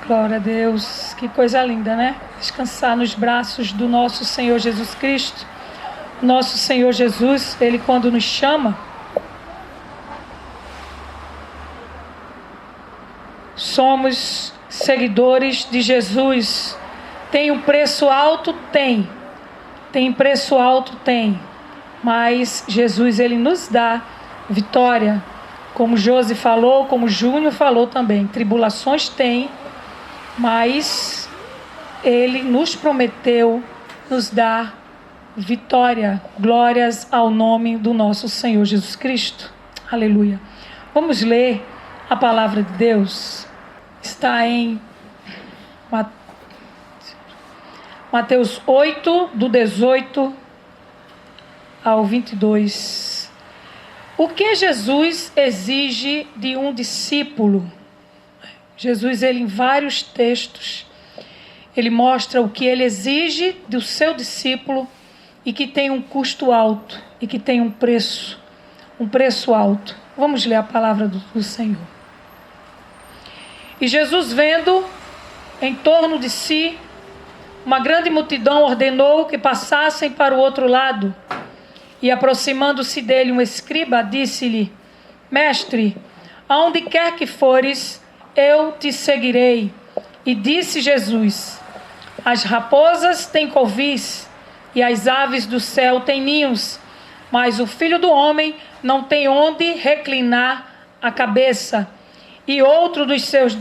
Glória a Deus, que coisa linda, né? Descansar nos braços do nosso Senhor Jesus Cristo. Nosso Senhor Jesus, Ele quando nos chama, somos seguidores de Jesus. Tem um preço alto? Tem. Tem preço alto? Tem. Mas Jesus, Ele nos dá vitória. Como Josi falou, como Júnior falou também. Tribulações tem, mas Ele nos prometeu nos dar vitória. Glórias ao nome do nosso Senhor Jesus Cristo. Aleluia. Vamos ler a palavra de Deus. Está em Mateus 8, do 18 ao 22. O que Jesus exige de um discípulo? Jesus, ele em vários textos, ele mostra o que ele exige do seu discípulo e que tem um custo alto e que tem um preço alto. Vamos ler a palavra do Senhor. E Jesus, vendo em torno de si uma grande multidão, ordenou que passassem para o outro lado. E aproximando-se dele um escriba, disse-lhe: Mestre, aonde quer que fores, eu te seguirei. E disse Jesus: As raposas têm covis, e as aves do céu têm ninhos, mas o Filho do Homem não tem onde reclinar a cabeça. E outro de seus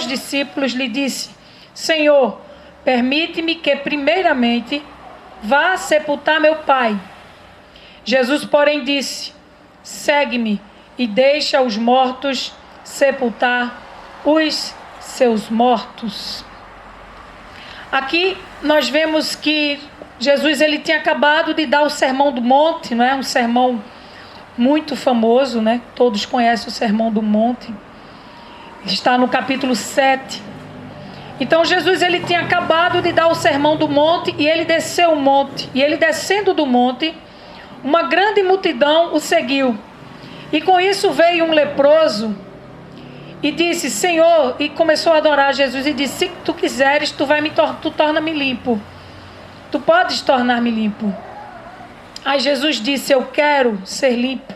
discípulos lhe disse: Senhor, permite-me que primeiramente vá sepultar meu pai. Jesus, porém, disse: Segue-me e deixa os mortos sepultar os seus mortos. Aqui nós vemos que Jesus, ele tinha acabado de dar o Sermão do Monte, não é? Um sermão muito famoso, né? Todos conhecem o Sermão do Monte. Está no capítulo 7. Então Jesus, ele tinha acabado de dar o Sermão do Monte e ele desceu o monte. E ele descendo do monte, uma grande multidão o seguiu. E com isso veio um leproso e disse: Senhor, e começou a adorar Jesus e disse: se tu quiseres, tu torna-me limpo. Tu podes tornar-me limpo. Aí Jesus disse: eu quero ser limpo.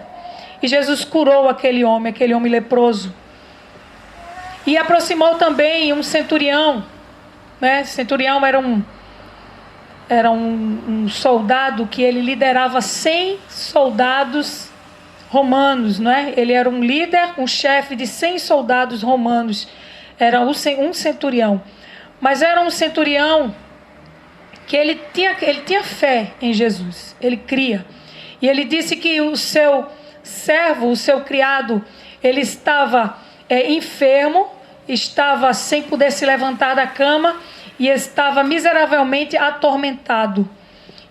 E Jesus curou aquele homem leproso. E aproximou também um centurião, né? Centurião era um soldado que ele liderava 100 soldados romanos, né? Ele era um líder, um chefe de 100 soldados romanos. Era um centurião. Mas era um centurião que ele tinha fé em Jesus. Ele cria. E ele disse que o seu servo, o seu criado, ele estava enfermo, estava sem poder se levantar da cama e estava miseravelmente atormentado.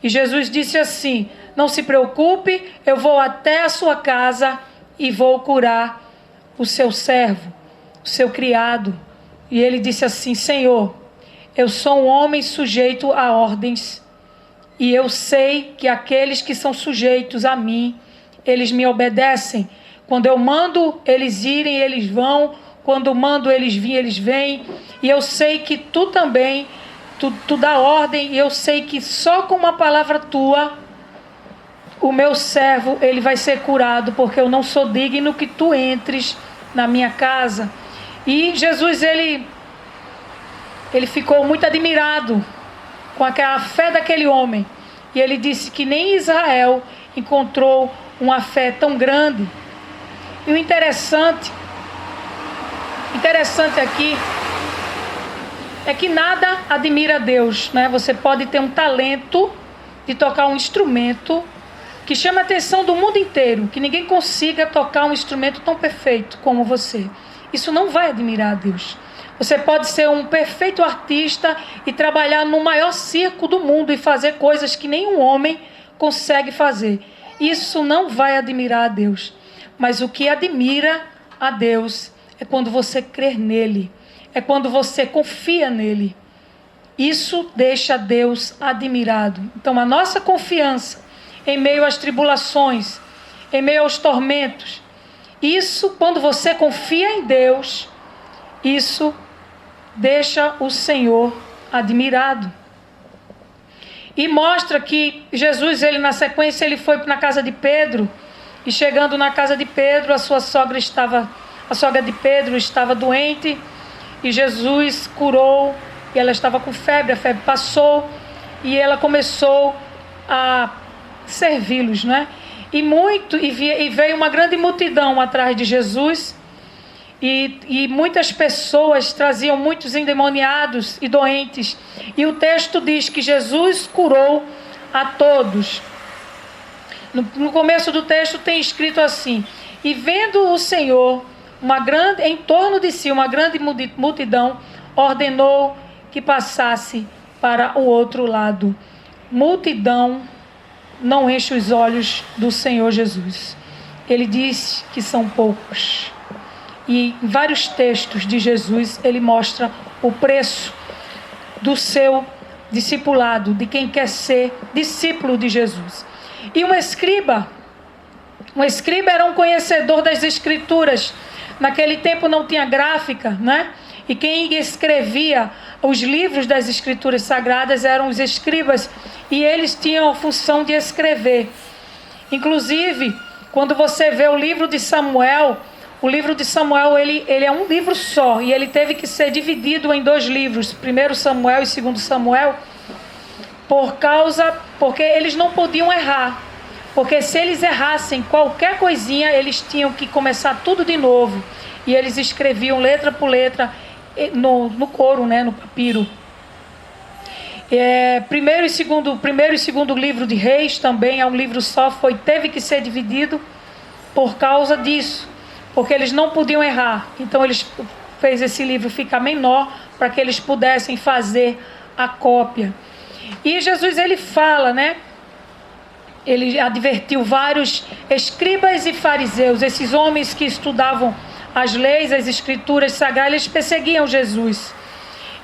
E Jesus disse assim: não se preocupe, eu vou até a sua casa e vou curar o seu servo, o seu criado. E ele disse assim: Senhor, eu sou um homem sujeito a ordens e eu sei que aqueles que são sujeitos a mim, eles me obedecem. Quando eu mando eles irem, eles vão. Quando mando eles virem, eles vêm. E eu sei que tu também, tu dá ordem. E eu sei que só com uma palavra tua, o meu servo, ele vai ser curado. Porque eu não sou digno que tu entres na minha casa. E Jesus, ele ficou muito admirado com aquela fé daquele homem. E ele disse que nem Israel encontrou uma fé tão grande. E o interessante aqui é que nada admira a Deus, né? Você pode ter um talento de tocar um instrumento que chama a atenção do mundo inteiro, que ninguém consiga tocar um instrumento tão perfeito como você. Isso não vai admirar a Deus. Você pode ser um perfeito artista e trabalhar no maior circo do mundo e fazer coisas que nenhum homem consegue fazer. Isso não vai admirar a Deus. Mas o que admira a Deus é quando você crer nele. É quando você confia nele. Isso deixa Deus admirado. Então a nossa confiança em meio às tribulações, em meio aos tormentos, isso quando você confia em Deus, Isso deixa o Senhor admirado. E mostra que Jesus, ele na sequência, ele foi na casa de Pedro. E chegando na casa de Pedro, a sogra de Pedro estava doente. E Jesus curou. E ela estava com febre, a febre passou. E ela começou a servi-los, não é? E veio uma grande multidão atrás de Jesus. E muitas pessoas traziam muitos endemoniados e doentes. E o texto diz que Jesus curou a todos. No começo do texto tem escrito assim: e vendo o Senhor em torno de si uma grande multidão, ordenou que passasse para o outro lado. Multidão não enche os olhos do Senhor Jesus. Ele diz que são poucos. E em vários textos de Jesus, ele mostra o preço do seu discipulado, de quem quer ser discípulo de Jesus. E um escriba era um conhecedor das escrituras. Naquele tempo não tinha gráfica, né? E quem escrevia os livros das escrituras sagradas eram os escribas, e eles tinham a função de escrever. Inclusive, quando você vê o livro de Samuel, ele é um livro só, e ele teve que ser dividido em 2 livros, 1 Samuel e 2 Samuel, porque eles não podiam errar. Porque se eles errassem qualquer coisinha, eles tinham que começar tudo de novo. E eles escreviam letra por letra no couro, né, no papiro. Primeiro e segundo livro de Reis também é um livro só, teve que ser dividido por causa disso. Porque eles não podiam errar. Então eles fez esse livro ficar menor para que eles pudessem fazer a cópia. E Jesus, ele fala, né? Ele advertiu vários escribas e fariseus, esses homens que estudavam as leis, as escrituras sagradas, eles perseguiam Jesus.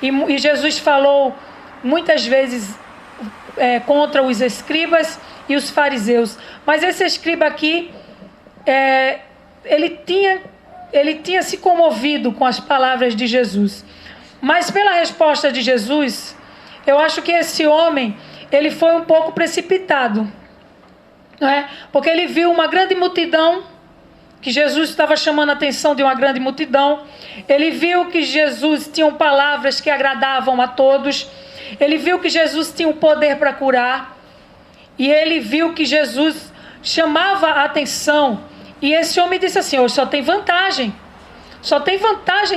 E Jesus falou muitas vezes contra os escribas e os fariseus. Mas esse escriba aqui, ele tinha se comovido com as palavras de Jesus. Mas pela resposta de Jesus, eu acho que esse homem, ele foi um pouco precipitado. Não é? Porque ele viu uma grande multidão, que Jesus estava chamando a atenção de uma grande multidão. Ele viu que Jesus tinha palavras que agradavam a todos. Ele viu que Jesus tinha o poder para curar. E ele viu que Jesus chamava a atenção. E esse homem disse assim: hoje só tem vantagem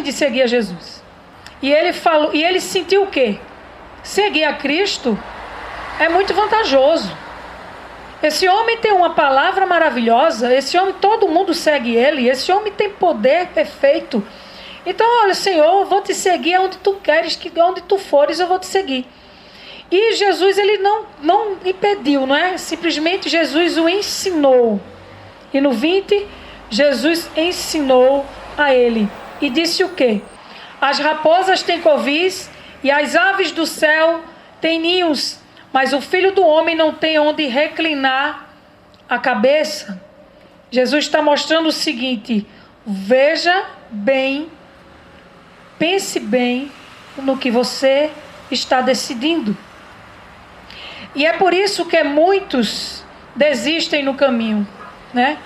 de seguir a Jesus. E ele sentiu o quê? Seguir a Cristo é muito vantajoso. Esse homem tem uma palavra maravilhosa, esse homem, todo mundo segue ele, esse homem tem poder perfeito. Então, olha, Senhor, eu vou te seguir aonde tu queres, onde tu fores eu vou te seguir. E Jesus, ele não impediu, não é? Simplesmente Jesus o ensinou. E no 20, Jesus ensinou a ele. E disse o quê? As raposas têm covis e as aves do céu têm ninhos, mas o Filho do Homem não tem onde reclinar a cabeça. Jesus está mostrando o seguinte: veja bem, pense bem no que você está decidindo. E é por isso que muitos desistem no caminho, né?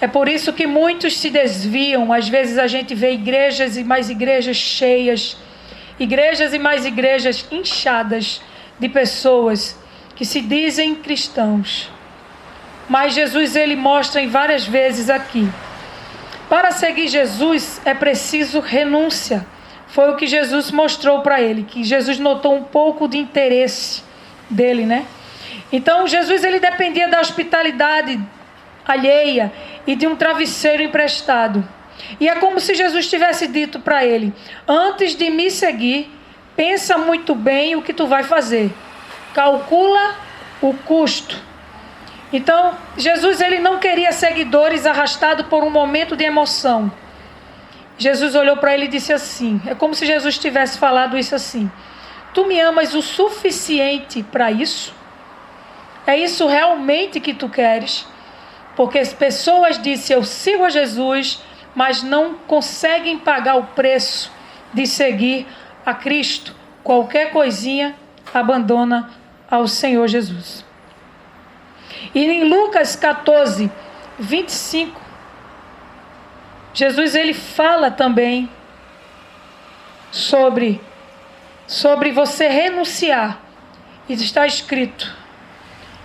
É por isso que muitos se desviam. Às vezes a gente vê igrejas e mais igrejas cheias, igrejas e mais igrejas inchadas de pessoas que se dizem cristãos. Mas Jesus, ele mostra em várias vezes aqui: para seguir Jesus é preciso renúncia. Foi o que Jesus mostrou para ele, que Jesus notou um pouco de interesse dele, né? Então Jesus, ele dependia da hospitalidade alheia e de um travesseiro emprestado. E é como se Jesus tivesse dito para ele: antes de me seguir, pensa muito bem o que tu vai fazer. Calcula o custo. Então, Jesus, ele não queria seguidores arrastados por um momento de emoção. Jesus olhou para ele e disse assim, é como se Jesus tivesse falado isso assim: tu me amas o suficiente para isso? É isso realmente que tu queres? Porque as pessoas dizem: eu sigo a Jesus, mas não conseguem pagar o preço de seguir a Cristo. Qualquer coisinha abandona ao Senhor Jesus. E em Lucas 14, 25, Jesus ele fala também sobre você renunciar. E está escrito: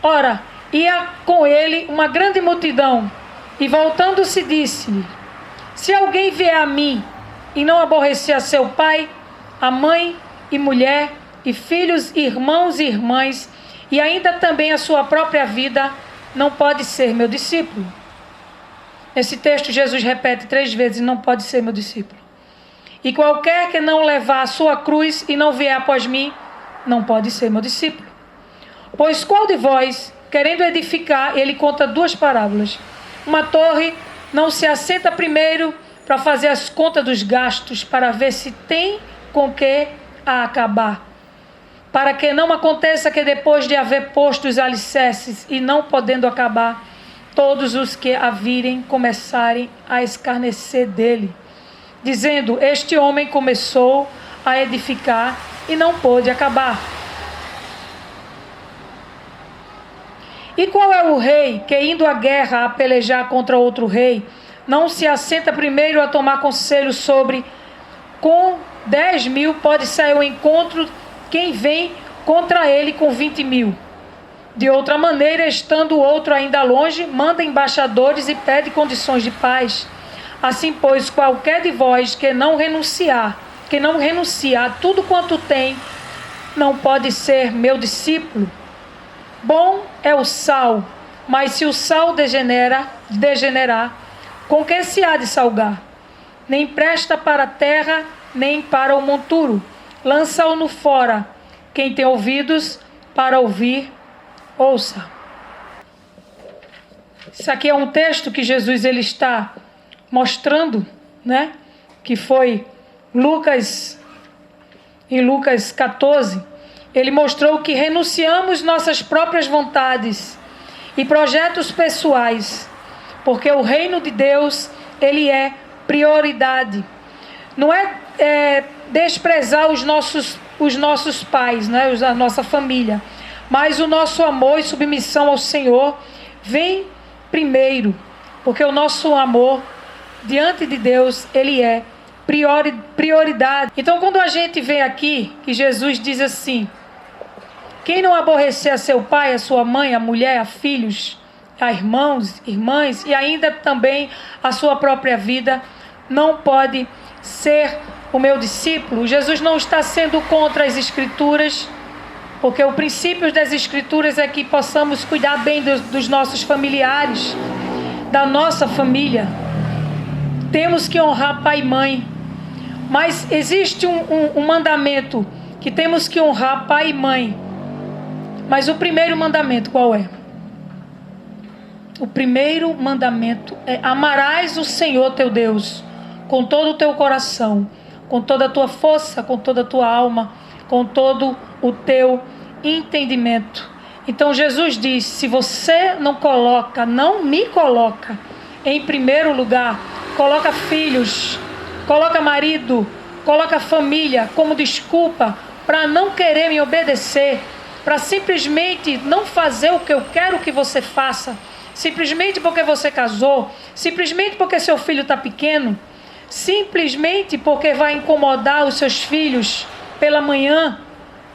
ora, ia com ele uma grande multidão, e voltando-se disse-lhe: se alguém vier a mim e não aborrecer a seu pai, a mãe e mulher, e filhos, irmãos e irmãs, e ainda também a sua própria vida, não pode ser meu discípulo. Nesse texto Jesus repete 3 vezes: não pode ser meu discípulo. E qualquer que não levar a sua cruz e não vier após mim, não pode ser meu discípulo. Pois qual de vós, querendo edificar, ele conta 2 parábolas. Uma torre não se assenta primeiro para fazer as contas dos gastos, para ver se tem com que a acabar, para que não aconteça que depois de haver posto os alicerces e não podendo acabar, todos os que a virem começarem a escarnecer dele, dizendo: este homem começou a edificar e não pôde acabar. E qual é o rei que, indo à guerra a pelejar contra outro rei, não se assenta primeiro a tomar conselho sobre com 10.000 pode sair ao encontro quem vem contra ele com 20.000? De outra maneira, estando o outro ainda longe, manda embaixadores e pede condições de paz. Assim, pois, qualquer de vós que não renuncia a tudo quanto tem, não pode ser meu discípulo. Bom é o sal, mas se o sal degenerar, com que se há de salgar? Nem presta para a terra, nem para o monturo. Lança-o no fora. Quem tem ouvidos para ouvir, ouça. Isso aqui é um texto que Jesus ele está mostrando, né? Que foi em Lucas 14. Ele mostrou que renunciamos nossas próprias vontades e projetos pessoais, porque o reino de Deus, ele é prioridade. Não é desprezar os nossos pais, né? A nossa família, mas o nosso amor e submissão ao Senhor vem primeiro, porque o nosso amor diante de Deus, ele é prioridade. Então, quando a gente vem aqui, que Jesus diz assim: quem não aborrecer a seu pai, a sua mãe, a mulher, a filhos, a irmãos, irmãs, e ainda também a sua própria vida, não pode ser o meu discípulo. Jesus não está sendo contra as Escrituras, porque o princípio das Escrituras é que possamos cuidar bem dos nossos familiares, da nossa família. Temos que honrar pai e mãe, mas existe um mandamento que temos que honrar pai e mãe. Mas o primeiro mandamento qual é? O primeiro mandamento é: amarás o Senhor teu Deus com todo o teu coração, com toda a tua força, com toda a tua alma, com todo o teu entendimento. Então Jesus diz: se você não me coloca em primeiro lugar, coloca filhos, coloca marido, coloca família como desculpa para não querer me obedecer, para simplesmente não fazer o que eu quero que você faça, simplesmente porque você casou, simplesmente porque seu filho está pequeno, simplesmente porque vai incomodar os seus filhos pela manhã,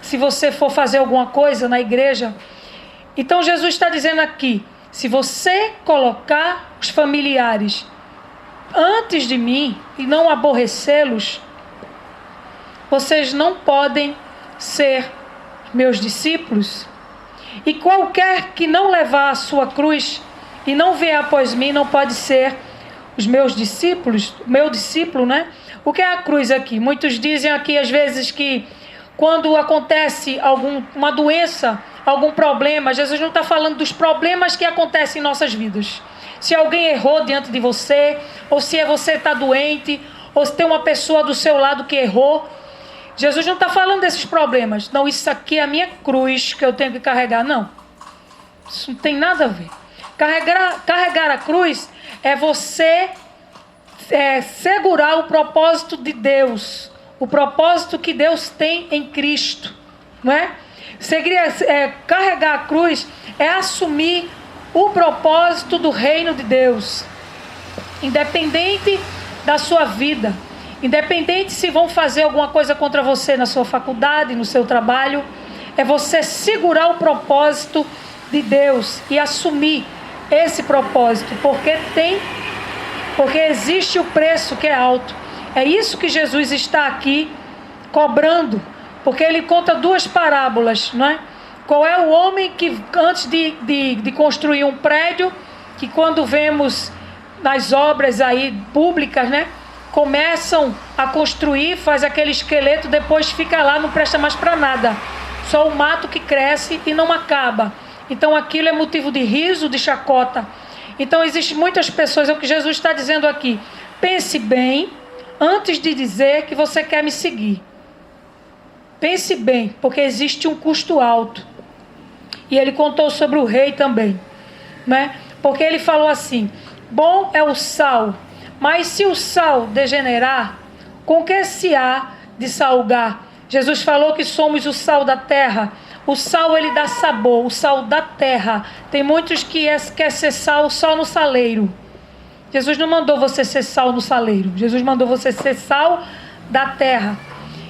se você for fazer alguma coisa na igreja. Então Jesus está dizendo aqui: se você colocar os familiares antes de mim e não aborrecê-los, vocês não podem ser meus discípulos. E qualquer que não levar a sua cruz e não vier após mim, não pode ser os meus discípulos, meu discípulo, né? O que é a cruz aqui? Muitos dizem aqui às vezes que quando acontece uma doença, algum problema, Jesus não está falando dos problemas que acontecem em nossas vidas. Se alguém errou diante de você, ou se você está doente, ou se tem uma pessoa do seu lado que errou, Jesus não está falando desses problemas. Não, isso aqui é a minha cruz que eu tenho que carregar. Não, isso não tem nada a ver. Carregar a cruz é você segurar o propósito de Deus, o propósito que Deus tem em Cristo, não é? Carregar a cruz é assumir o propósito do reino de Deus, independente da sua vida, independente se vão fazer alguma coisa contra você na sua faculdade, no seu trabalho, é você segurar o propósito de Deus e assumir esse propósito, porque existe o preço que é alto. É isso que Jesus está aqui cobrando, porque ele conta duas parábolas, não é? Qual é o homem que antes de construir um prédio, que quando vemos nas obras aí públicas, né, começam a construir, faz aquele esqueleto, depois fica lá, não presta mais para nada, só o mato que cresce e não acaba. Então aquilo é motivo de riso, de chacota. Então existem muitas pessoas, é o que Jesus está dizendo aqui: pense bem antes de dizer que você quer me seguir. Pense bem, porque existe um custo alto. E ele contou sobre o rei também, né? Porque ele falou assim: bom é o sal, mas se o sal degenerar, com que se há de salgar? Jesus falou que somos o sal da terra. O sal, ele dá sabor, o sal da terra. Tem muitos que quer ser sal só no saleiro. Jesus não mandou você ser sal no saleiro. Jesus mandou você ser sal da terra.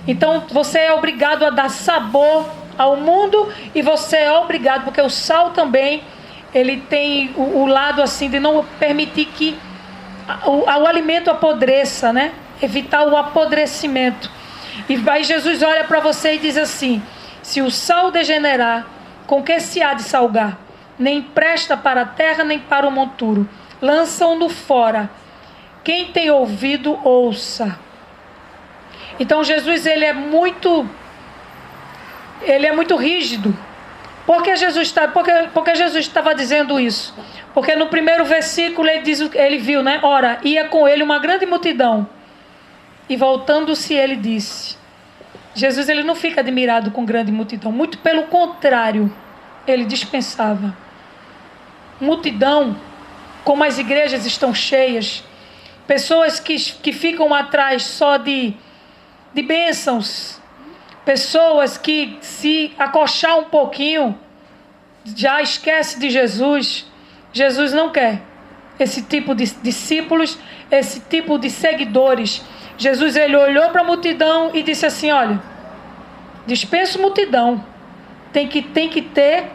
Então você é obrigado a dar sabor ao mundo, e você é obrigado, porque o sal também, ele tem o lado assim de não permitir que o alimento apodreça, né? Evitar o apodrecimento. E aí Jesus olha para você e diz assim: se o sal degenerar, com que se há de salgar? Nem presta para a terra, nem para o monturo. Lançam-no fora. Quem tem ouvido, ouça. Então Jesus, ele é muito rígido. Por que Jesus estava dizendo isso? Porque no primeiro versículo ele viu, né? Ora, ia com ele uma grande multidão. E voltando-se, ele disse. Jesus, ele não fica admirado com grande multidão. Muito pelo contrário, ele dispensava. Multidão, como as igrejas estão cheias, pessoas que ficam atrás só de bênçãos, pessoas que se acochar um pouquinho já esquece de Jesus. Jesus não quer esse tipo de discípulos, esse tipo de seguidores. Jesus, ele olhou para a multidão e disse assim: olha, dispenso multidão, tem que ter,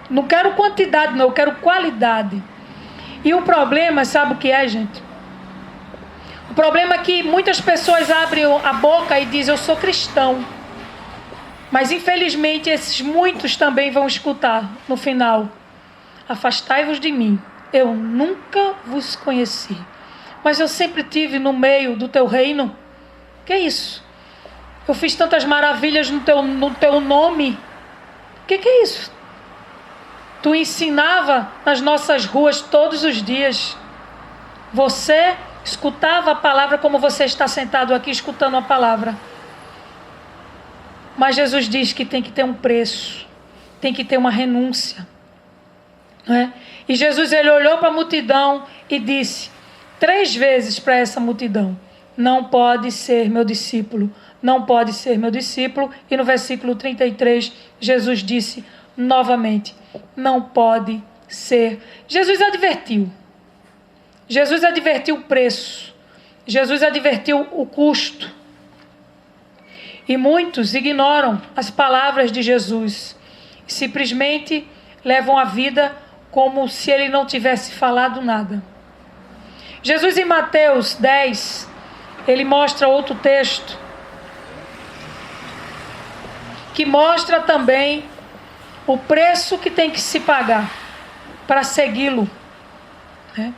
não quero quantidade não, eu quero qualidade. E o problema, sabe o que é, gente? O problema é que muitas pessoas abrem a boca e dizem: eu sou cristão. Mas infelizmente esses muitos também vão escutar no final: afastai-vos de mim, eu nunca vos conheci. Mas eu sempre tive no meio do teu reino. Que isso? Eu fiz tantas maravilhas no teu nome. Que é isso? Tu ensinava nas nossas ruas todos os dias. Você escutava a palavra como você está sentado aqui escutando a palavra. Mas Jesus diz que tem que ter um preço, tem que ter uma renúncia, não é? E Jesus, ele olhou para a multidão e disse 3 vezes para essa multidão: não pode ser meu discípulo, não pode ser meu discípulo. E no versículo 33, Jesus disse novamente: não pode ser. Jesus advertiu o preço, Jesus advertiu o custo. E muitos ignoram as palavras de Jesus, simplesmente levam a vida como se ele não tivesse falado nada. Jesus, em Mateus 10, ele mostra outro texto que mostra também o preço que tem que se pagar para segui-lo, né?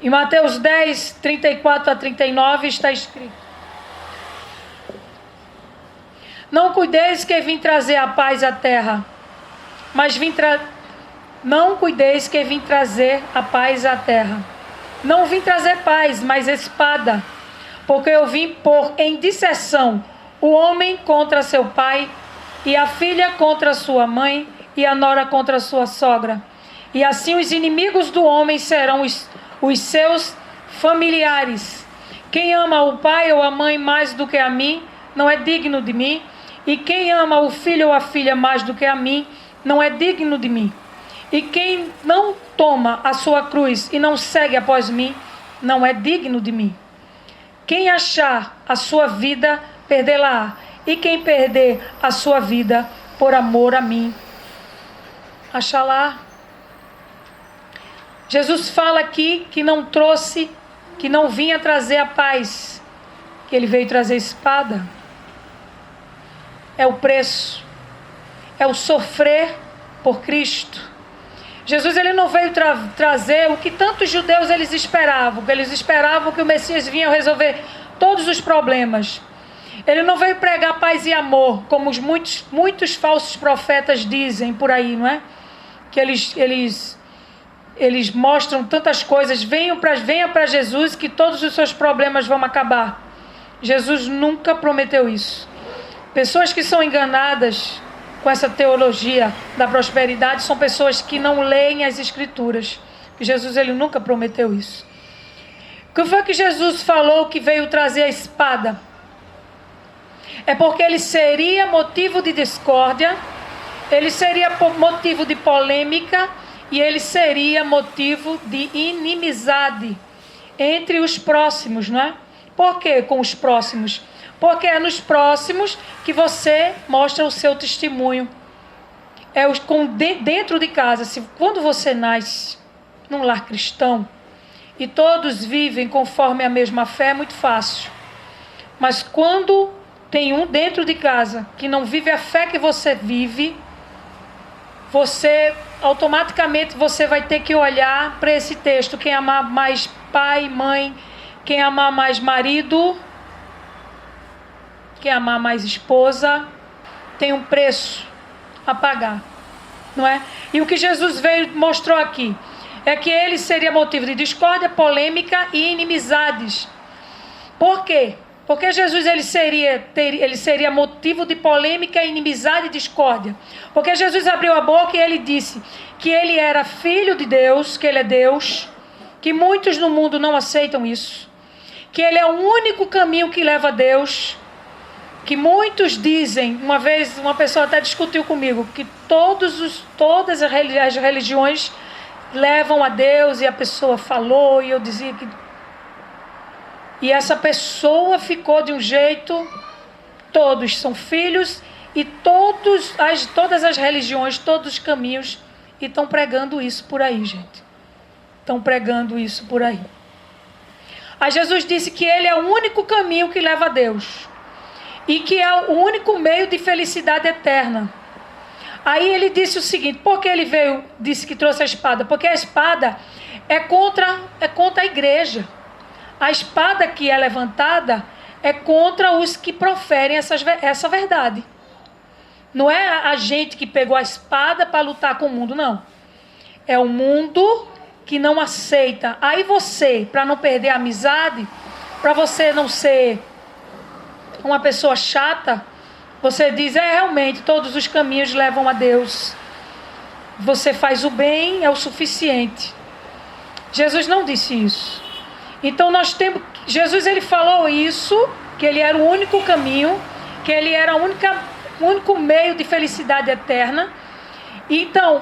Em Mateus 10, 34 a 39 está escrito: não cuideis que vim trazer a paz à terra, mas não cuideis que vim trazer a paz à terra. Não vim trazer paz, mas espada, porque eu vim pôr em disseção o homem contra seu pai, e a filha contra sua mãe, e a nora contra sua sogra. E assim os inimigos do homem serão os seus familiares. Quem ama o pai ou a mãe mais do que a mim, não é digno de mim. E quem ama o filho ou a filha mais do que a mim, não é digno de mim. E quem não toma a sua cruz e não segue após mim, não é digno de mim. Quem achar a sua vida, perdê-la-á. E quem perder a sua vida por amor a mim, achará. Jesus fala aqui que não trouxe, que não vinha trazer a paz, que ele veio trazer espada. É o preço, é o sofrer por Cristo. Jesus, ele não veio trazer o que tantos judeus eles esperavam que o Messias vinha resolver todos os problemas. Ele não veio pregar paz e amor, como os muitos falsos profetas dizem por aí, não é? Que eles mostram tantas coisas, venha para Jesus que todos os seus problemas vão acabar. Jesus nunca prometeu isso. Pessoas que são enganadas com essa teologia da prosperidade são pessoas que não leem as Escrituras. Jesus, ele nunca prometeu isso. O que foi que Jesus falou que veio trazer a espada? É porque ele seria motivo de discórdia, ele seria motivo de polêmica e ele seria motivo de inimizade entre os próximos, não é? Por que com os próximos? Porque é nos próximos que você mostra o seu testemunho. Dentro de casa, quando você nasce num lar cristão e todos vivem conforme a mesma fé, é muito fácil. Mas quando tem um dentro de casa que não vive a fé que você vive, automaticamente você vai ter que olhar para esse texto. Quem amar mais pai, mãe, quem amar mais marido, quem amar mais esposa, tem um preço a pagar, não é? E o que Jesus mostrou aqui é que ele seria motivo de discórdia, polêmica e inimizades. Por quê? Porque Jesus ele seria motivo de polêmica, inimizade e discórdia. Porque Jesus abriu a boca e ele disse que ele era filho de Deus, que ele é Deus, que muitos no mundo não aceitam isso, que ele é o único caminho que leva a Deus, que muitos dizem, uma vez uma pessoa até discutiu comigo, que todas as religiões levam a Deus, e a pessoa falou, e eu dizia que... E essa pessoa ficou de um jeito, todos são filhos, e todas as religiões, todos os caminhos, e estão pregando isso por aí, gente. Estão pregando isso por aí. Aí Jesus disse que ele é o único caminho que leva a Deus. E que é o único meio de felicidade eterna. Aí ele disse o seguinte, por que ele disse que trouxe a espada? Porque a espada é contra a igreja. A espada que é levantada é contra os que proferem essa verdade. Não é a gente que pegou a espada para lutar com o mundo, não. É o mundo que não aceita. Aí você, para não perder a amizade, para você não ser uma pessoa chata, você diz, realmente, todos os caminhos levam a Deus. Você faz o bem, é o suficiente. Jesus não disse isso. Então Jesus ele falou isso, que ele era o único caminho, que ele era o único meio de felicidade eterna. Então,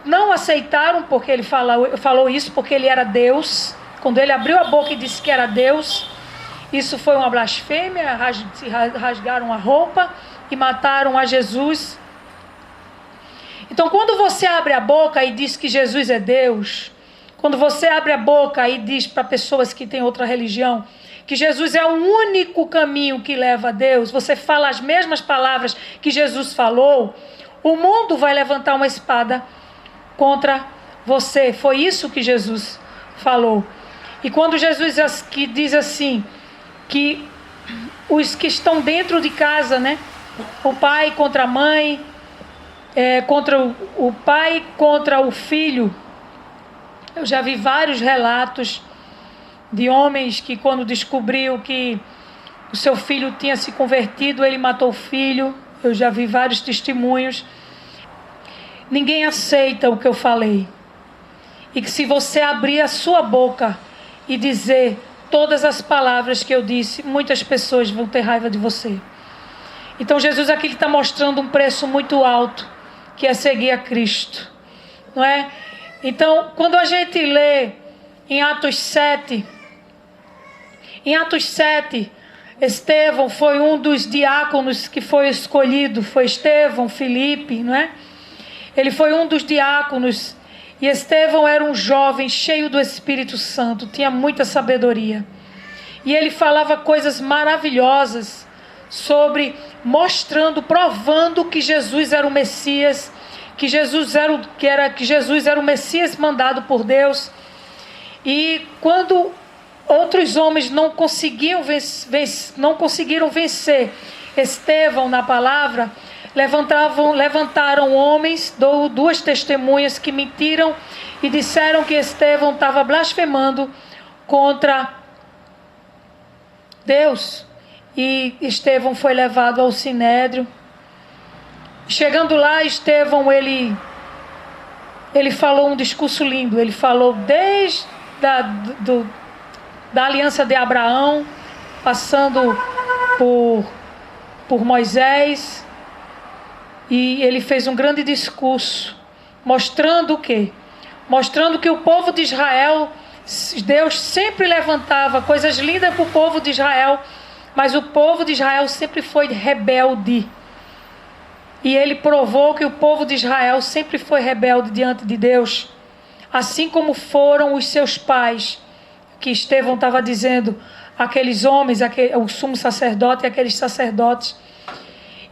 não aceitaram porque ele falou isso, porque ele era Deus. Quando ele abriu a boca e disse que era Deus, isso foi uma blasfêmia, rasgaram a roupa e mataram a Jesus. Então, quando você abre a boca e diz que Jesus é Deus, quando você abre a boca e diz para pessoas que têm outra religião que Jesus é o único caminho que leva a Deus, você fala as mesmas palavras que Jesus falou, o mundo vai levantar uma espada contra você. Foi isso que Jesus falou. E quando Jesus diz assim, que os que estão dentro de casa, né? O pai contra a mãe, contra o pai contra o filho. Eu já vi vários relatos de homens que quando descobriu que o seu filho tinha se convertido, ele matou o filho. Eu já vi vários testemunhos. Ninguém aceita o que eu falei. E que se você abrir a sua boca e dizer todas as palavras que eu disse, muitas pessoas vão ter raiva de você. Então Jesus aqui está mostrando um preço muito alto, que é seguir a Cristo, não é? Então, quando a gente lê em Atos 7, Estevão foi um dos diáconos que foi escolhido, foi Estevão, Filipe, não é? Ele foi um dos diáconos, e Estevão era um jovem cheio do Espírito Santo, tinha muita sabedoria. E ele falava coisas maravilhosas sobre, mostrando, provando que Jesus era o Messias, que Jesus era o Messias mandado por Deus. E quando outros homens não conseguiram vencer Estevão na palavra, levantaram homens, duas testemunhas que mentiram e disseram que Estevão estava blasfemando contra Deus. E Estevão foi levado ao Sinédrio. Chegando lá, Estevão, ele falou um discurso lindo. Ele falou desde da aliança de Abraão, passando por Moisés. E ele fez um grande discurso, mostrando o quê? Mostrando que o povo de Israel, Deus sempre levantava coisas lindas para o povo de Israel, mas o povo de Israel sempre foi rebelde. E ele provou que o povo de Israel sempre foi rebelde diante de Deus, assim como foram os seus pais, que Estevão estava dizendo, aqueles homens, o sumo sacerdote e aqueles sacerdotes.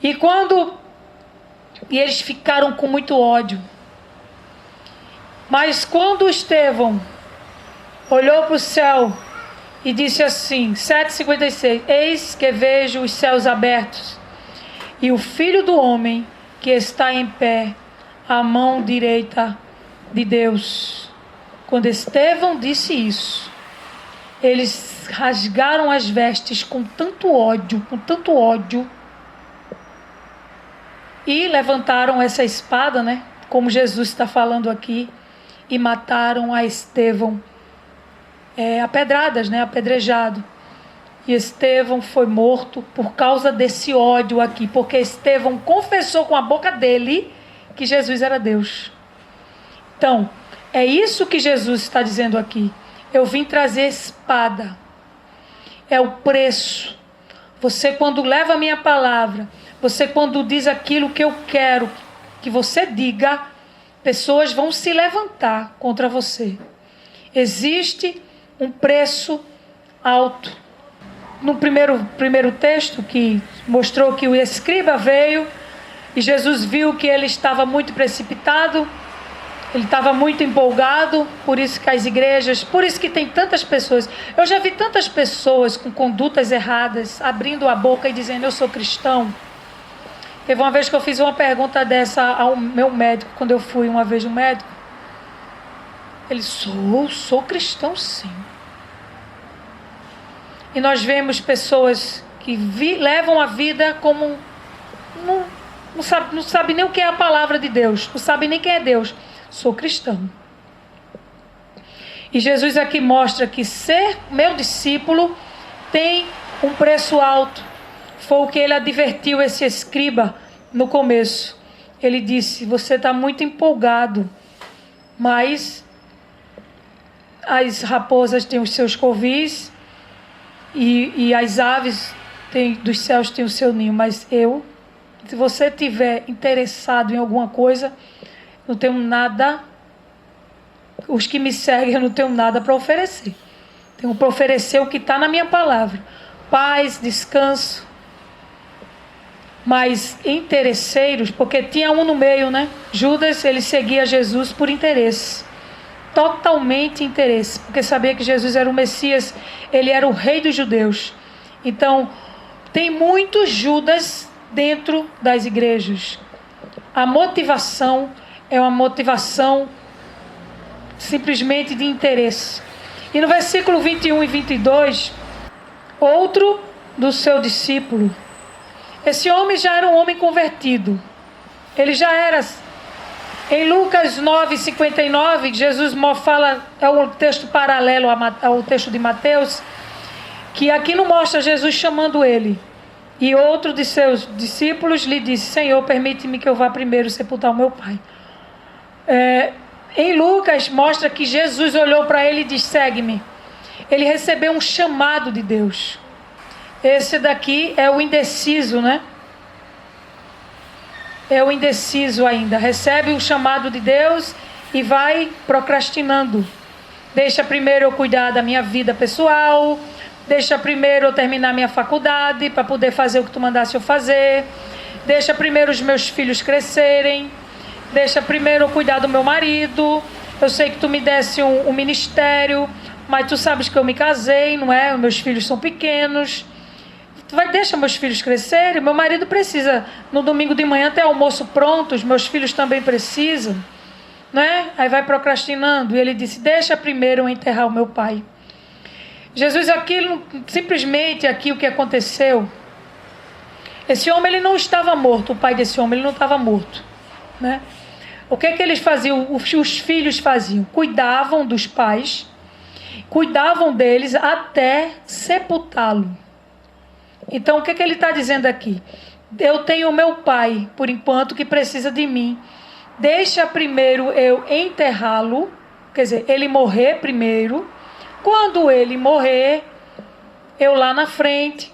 E eles ficaram com muito ódio. Mas quando Estevão olhou para o céu e disse assim, 7,56, eis que vejo os céus abertos e o Filho do Homem que está em pé à mão direita de Deus. Quando Estevão disse isso, eles rasgaram as vestes com tanto ódio, e levantaram essa espada, né? Como Jesus está falando aqui, e mataram a Estevão a pedradas, né? Apedrejado. E Estevão foi morto por causa desse ódio aqui, porque Estevão confessou com a boca dele que Jesus era Deus. Então, é isso que Jesus está dizendo aqui. Eu vim trazer espada. É o preço. Você, quando leva a minha palavra, você, quando diz aquilo que eu quero que você diga, pessoas vão se levantar contra você. Existe um preço alto. No primeiro texto, que mostrou que o escriba veio e Jesus viu que ele estava muito precipitado, ele estava muito empolgado, por isso que as igrejas, por isso que tem tantas pessoas. Eu já vi tantas pessoas com condutas erradas, abrindo a boca e dizendo, eu sou cristão. Teve uma vez que eu fiz uma pergunta dessa ao meu médico, quando eu fui uma vez no médico. Ele, sou cristão sim. E nós vemos pessoas que levam a vida como... Não sabe nem o que é a palavra de Deus, não sabe nem quem é Deus. Sou cristão. E Jesus aqui mostra que ser meu discípulo tem um preço alto. Foi o que ele advertiu esse escriba no começo. Ele disse, você está muito empolgado, mas as raposas têm os seus covis e as aves dos céus têm o seu ninho, mas se você estiver interessado em alguma coisa, não tenho nada, os que me seguem, eu não tenho nada para oferecer. Tenho para oferecer o que está na minha palavra. Paz, descanso. Mas interesseiros, porque tinha um no meio, né? Judas, ele seguia Jesus por interesse. Totalmente interesse. Porque sabia que Jesus era o Messias, ele era o rei dos judeus. Então, tem muitos Judas dentro das igrejas. A motivação é uma motivação simplesmente de interesse. E no versículo 21 e 22, outro do seu discípulo. Esse homem já era um homem convertido. Ele já era. Em Lucas 9:59, Jesus fala, é um texto paralelo ao texto de Mateus. que aqui não mostra Jesus chamando ele. E outro de seus discípulos lhe disse: Senhor, permite-me que eu vá primeiro sepultar o meu pai. Em Lucas mostra que Jesus olhou para ele e disse: segue-me. Ele recebeu um chamado de Deus. Esse daqui é o indeciso, né? É o indeciso ainda. Recebe o chamado de Deus e vai procrastinando. Deixa primeiro eu cuidar da minha vida pessoal. Deixa primeiro eu terminar minha faculdade para poder fazer o que tu mandasse eu fazer. Deixa primeiro os meus filhos crescerem. Deixa primeiro eu cuidar do meu marido. Eu sei que tu me desse um ministério, mas tu sabes que eu me casei, não é? Meus filhos são pequenos. Deixa meus filhos crescerem. Meu marido precisa, no domingo de manhã, ter almoço pronto. Os meus filhos também precisam, né? Aí vai procrastinando. E ele disse: deixa primeiro eu enterrar o meu pai. Jesus, simplesmente aqui o que aconteceu, esse homem ele não estava morto. O pai desse homem ele não estava morto, né? O que eles faziam? Os filhos faziam? Cuidavam dos pais, cuidavam deles até sepultá-lo. Então, o que ele está dizendo aqui? Eu tenho o meu pai, por enquanto, que precisa de mim. Deixa primeiro eu enterrá-lo, quer dizer, ele morrer primeiro. Quando ele morrer, eu lá na frente,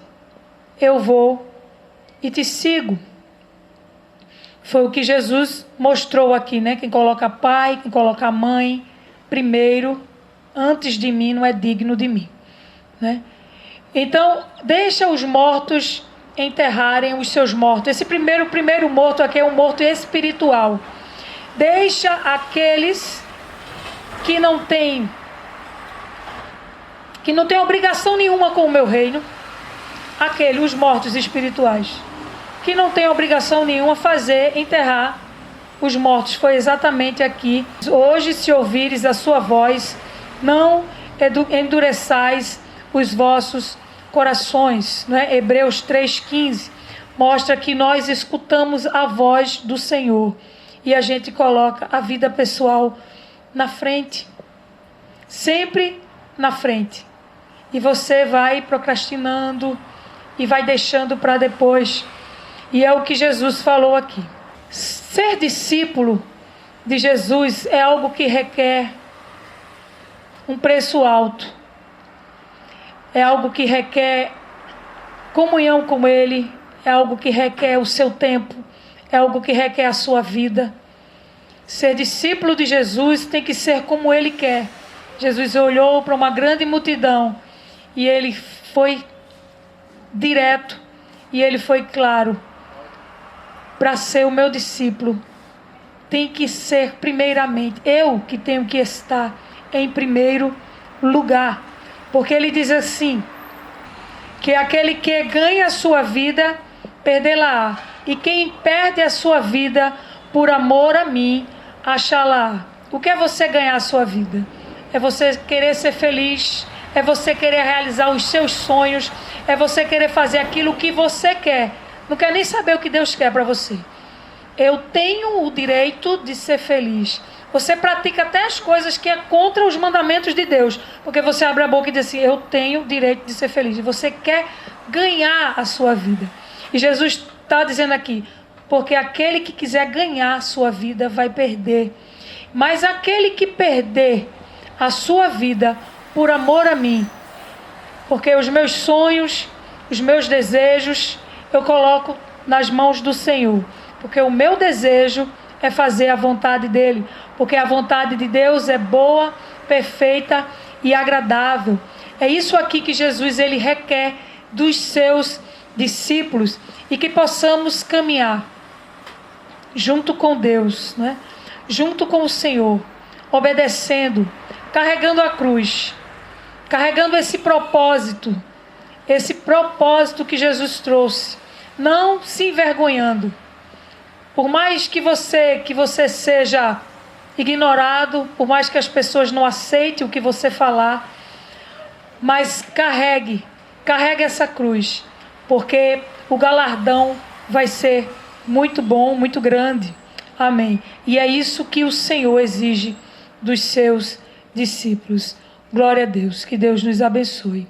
eu vou e te sigo. Foi o que Jesus mostrou aqui, né? Quem coloca pai, quem coloca mãe primeiro, antes de mim, não é digno de mim, né? Então, deixa os mortos enterrarem os seus mortos. Esse primeiro morto aqui é um morto espiritual. Deixa aqueles que não têm obrigação nenhuma com o meu reino, os mortos espirituais, que não têm obrigação nenhuma enterrar os mortos. Foi exatamente aqui. Hoje, se ouvires a sua voz, não endureçais os vossos corações, né? Hebreus 3,15 mostra que nós escutamos a voz do Senhor e a gente coloca a vida pessoal na frente, sempre na frente, e você vai procrastinando e vai deixando para depois. E é o que Jesus falou aqui. Ser discípulo de Jesus é algo que requer um preço alto. É algo que requer comunhão com Ele. É algo que requer o seu tempo. É algo que requer a sua vida. Ser discípulo de Jesus tem que ser como Ele quer. Jesus olhou para uma grande multidão e Ele foi direto e Ele foi claro. Para ser o meu discípulo, tem que ser primeiramente eu que tenho que estar em primeiro lugar. Porque ele diz assim, que aquele que ganha a sua vida, perdê-la-á. E quem perde a sua vida por amor a mim, achá-la-á. O que é você ganhar a sua vida? É você querer ser feliz, é você querer realizar os seus sonhos, é você querer fazer aquilo que você quer. Não quer nem saber o que Deus quer para você. Eu tenho o direito de ser feliz. Você pratica até as coisas que é contra os mandamentos de Deus. Porque você abre a boca e diz assim, eu tenho o direito de ser feliz. E você quer ganhar a sua vida. E Jesus está dizendo aqui, porque aquele que quiser ganhar a sua vida vai perder. Mas aquele que perder a sua vida por amor a mim, porque os meus sonhos, os meus desejos, eu coloco nas mãos do Senhor. Porque o meu desejo é fazer a vontade dEle. Porque a vontade de Deus é boa, perfeita e agradável. É isso aqui que Jesus ele requer dos seus discípulos. E que possamos caminhar junto com Deus, né? Junto com o Senhor, obedecendo, carregando a cruz, carregando esse propósito que Jesus trouxe, não se envergonhando. Por mais que você seja ignorado, por mais que as pessoas não aceitem o que você falar, mas carregue essa cruz, porque o galardão vai ser muito bom, muito grande. Amém. E é isso que o Senhor exige dos seus discípulos. Glória a Deus. Que Deus nos abençoe.